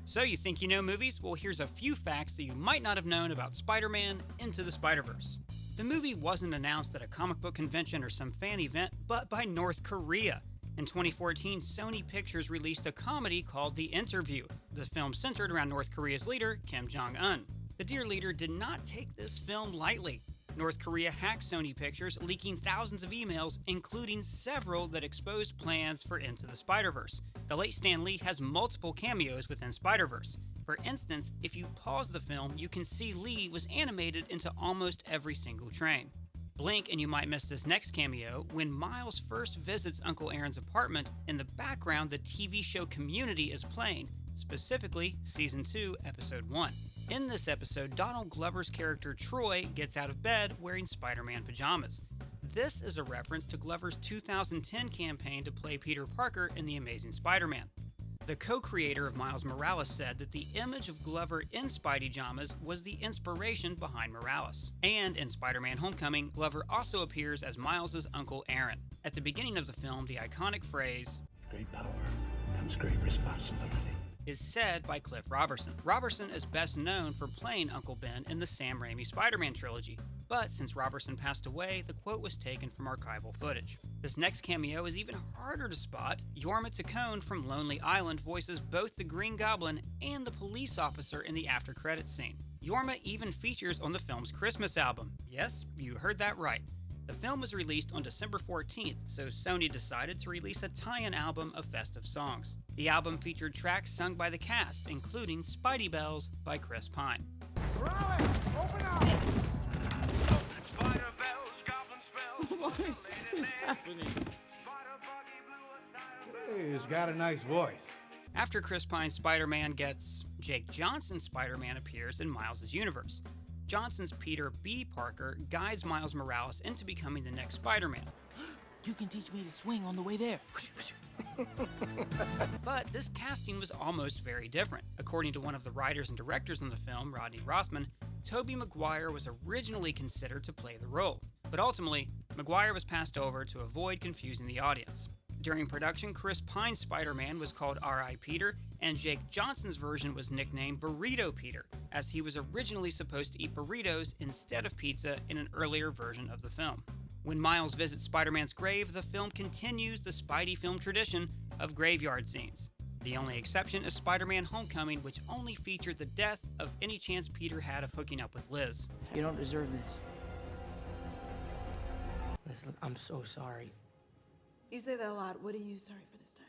So you think you know movies? Well, here's a few facts that you might not have known about Spider-Man Into the Spider-Verse. The movie wasn't announced at a comic book convention or some fan event, but by North Korea. In 2014, Sony Pictures released a comedy called The Interview. The film centered around North Korea's leader, Kim Jong-un. The dear leader did not take this film lightly. North Korea hacked Sony Pictures, leaking thousands of emails, including several that exposed plans for Into the Spider-Verse. The late Stan Lee has multiple cameos within Spider-Verse. For instance, if you pause the film, you can see Lee was animated into almost every single train. Blink and you might miss this next cameo. When Miles first visits Uncle Aaron's apartment, in the background the TV show Community is playing, specifically Season 2, Episode 1. In this episode, Donald Glover's character Troy gets out of bed wearing Spider-Man pajamas. This is a reference to Glover's 2010 campaign to play Peter Parker in The Amazing Spider-Man. The co-creator of Miles Morales said that the image of Glover in Spidey pajamas was the inspiration behind Morales. And in Spider-Man Homecoming, Glover also appears as Miles' Uncle Aaron. At the beginning of the film, the iconic phrase, "Great power comes great responsibility," is said by Cliff Robertson. Robertson is best known for playing Uncle Ben in the Sam Raimi Spider-Man trilogy, but since Robertson passed away, the quote was taken from archival footage. This next cameo is even harder to spot. Jorma Taccone from Lonely Island voices both the Green Goblin and the police officer in the after-credits scene. Jorma even features on the film's Christmas album. Yes, you heard that right. The film was released on December 14th, so Sony decided to release a tie-in album of festive songs. The album featured tracks sung by the cast, including Spidey Bells by Chris Pine. Raleigh, open up! Spider bells, goblin spells. What is happening? Hey, he's got a nice voice. After Chris Pine's Spider-Man gets, Jake Johnson's Spider-Man appears in Miles' universe. Johnson's Peter B. Parker guides Miles Morales into becoming the next Spider-Man. You can teach me to swing on the way there. But this casting was almost very different. According to one of the writers and directors on the film, Rodney Rothman, Tobey Maguire was originally considered to play the role. But ultimately, Maguire was passed over to avoid confusing the audience. During production, Chris Pine's Spider-Man was called R.I. Peter, and Jake Johnson's version was nicknamed Burrito Peter, as he was originally supposed to eat burritos instead of pizza in an earlier version of the film. When Miles visits Spider-Man's grave, the film continues the Spidey film tradition of graveyard scenes. The only exception is Spider-Man Homecoming, which only featured the death of any chance Peter had of hooking up with Liz. You don't deserve this. Listen, I'm so sorry. You say that a lot. What are you sorry for this time?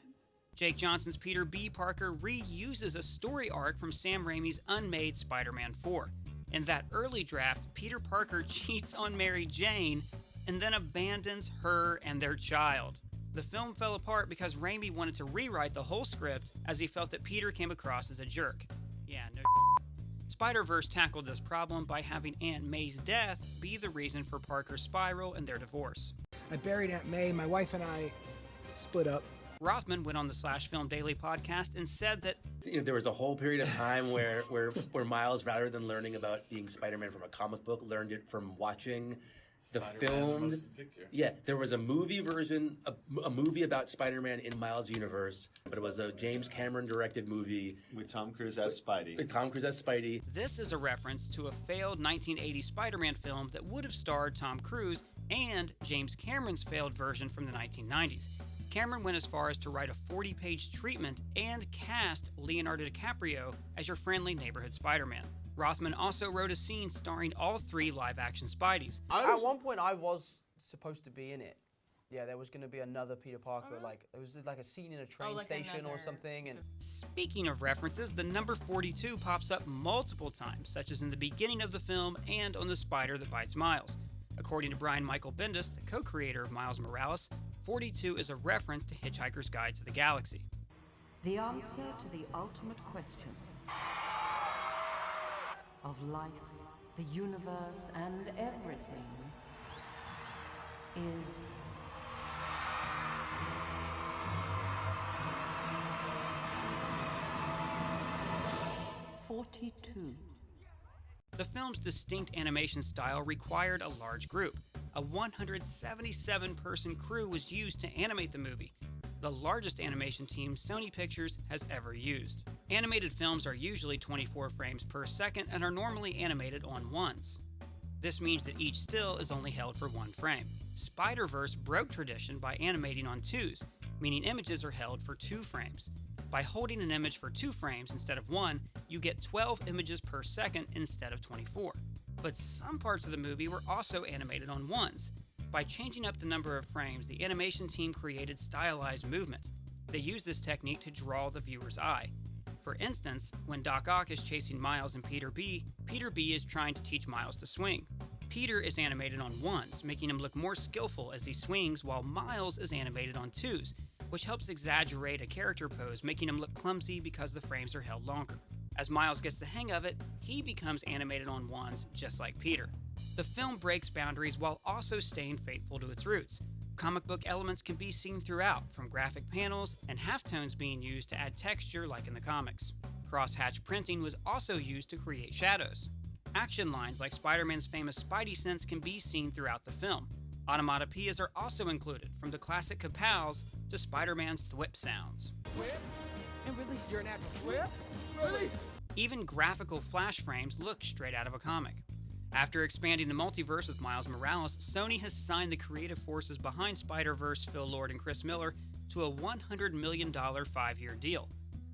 Jake Johnson's Peter B. Parker reuses a story arc from Sam Raimi's unmade Spider-Man 4. In that early draft, Peter Parker cheats on Mary Jane and then abandons her and their child. The film fell apart because Raimi wanted to rewrite the whole script as he felt that Peter came across as a jerk. Yeah, no. Spider-Verse tackled this problem by having Aunt May's death be the reason for Parker's spiral and their divorce. I buried Aunt May. My wife and I split up. Rothman went on the Slash Film Daily podcast and said that there was a whole period of time where Miles, rather than learning about being Spider-Man from a comic book, learned it from watching the filmed. Yeah, there was a movie version, a movie about Spider-Man in Miles' universe, but it was a James Cameron directed movie with Tom Cruise as Spidey. This is a reference to a failed 1980 Spider-Man film that would have starred Tom Cruise and James Cameron's failed version from the 1990s. Cameron went as far as to write a 40-page treatment and cast Leonardo DiCaprio as your friendly neighborhood Spider-Man. Rothman also wrote a scene starring all three live-action Spideys. At one point, I was supposed to be in it. Yeah, there was going to be another Peter Parker. There was like a scene in a train station or something. And speaking of references, the number 42 pops up multiple times, such as in the beginning of the film and on the spider that bites Miles. According to Brian Michael Bendis, the co-creator of Miles Morales, 42 is a reference to Hitchhiker's Guide to the Galaxy. The answer to the ultimate question of life, the universe, and everything is 42. The film's distinct animation style required a large group. A 177-person crew was used to animate the movie. the largest animation team Sony Pictures has ever used. Animated films are usually 24 frames per second and are normally animated on ones. This means that each still is only held for 1 frame. Spider-Verse broke tradition by animating on twos, meaning images are held for 2 frames. By holding an image for 2 frames instead of 1, you get 12 images per second instead of 24. But some parts of the movie were also animated on ones. By changing up the number of frames, the animation team created stylized movement. They use this technique to draw the viewer's eye. For instance, when Doc Ock is chasing Miles and Peter B is trying to teach Miles to swing. Peter is animated on ones, making him look more skillful as he swings, while Miles is animated on twos, which helps exaggerate a character pose, making him look clumsy because the frames are held longer. As Miles gets the hang of it, he becomes animated on ones just like Peter. The film breaks boundaries while also staying faithful to its roots. Comic book elements can be seen throughout, from graphic panels and halftones being used to add texture like in the comics. Crosshatch printing was also used to create shadows. Action lines like Spider-Man's famous Spidey sense can be seen throughout the film. Onomatopoeias are also included, from the classic kapows to Spider-Man's thwip sounds. Whip? And release. You're an actual whip? Release. Even graphical flash frames look straight out of a comic. After expanding the multiverse with Miles Morales, Sony has signed the creative forces behind Spider-Verse, Phil Lord and Chris Miller, to a $100 million 5-year deal.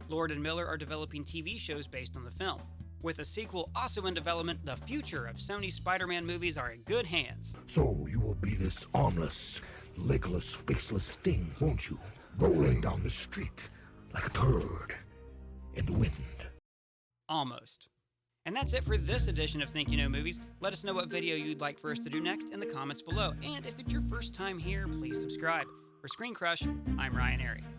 Lord and Miller are developing TV shows based on the film. With a sequel also in development, the future of Sony's Spider-Man movies are in good hands. So you will be this armless, legless, faceless thing, won't you? Rolling down the street like a turd in the wind. Almost. And that's it for this edition of Think You Know Movies. Let us know what video you'd like for us to do next in the comments below. And if it's your first time here, please subscribe. For Screen Crush, I'm Ryan Airy.